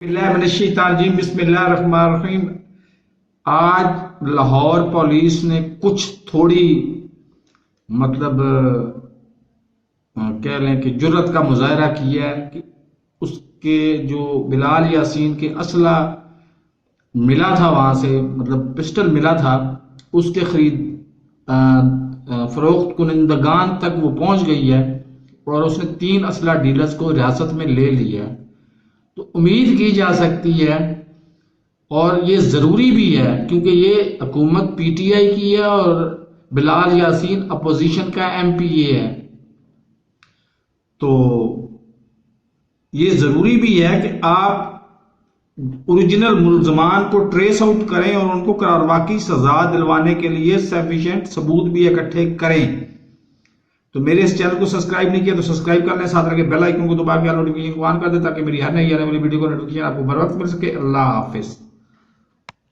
बिस्मिल्लाहिर्रहमानिर्रहीम। आज लाहौर पुलिस ने कुछ थोड़ी कह लें कि जुर्रत का मुजाहरा किया है कि उसके जो बिलाल यासीन के असला मिला था, वहां से पिस्टल मिला था, उसके खरीद फरोख्त कुनिंदगान तक वो पहुंच गई है और उसने 3 असला डीलर्स को हिरासत में ले लिया है। तो उम्मीद की जा सकती है और ये जरूरी भी है क्योंकि ये हुकूमत पीटीआई की है और बिलाल यासीन अपोजिशन का एमपीए है। तो ये जरूरी भी है कि आप ओरिजिनल मुल्जमान को ट्रेस आउट करें और उनको करारवा की सजा दिलवाने के लिए सफिशिएंट सबूत भी इकट्ठे करें। तो मेरे इस चैनल को सब्सक्राइब नहीं किया तो सब्सक्राइब कर लें, साथ रखे बेल आइकन को दबा के नोटिफिकेशन को ऑन कर दें ताकि मेरी हर नई आने वाली वीडियो को नोटिफिकेशन आपको बर वक्त मिल सके। अल्लाह हाफिज।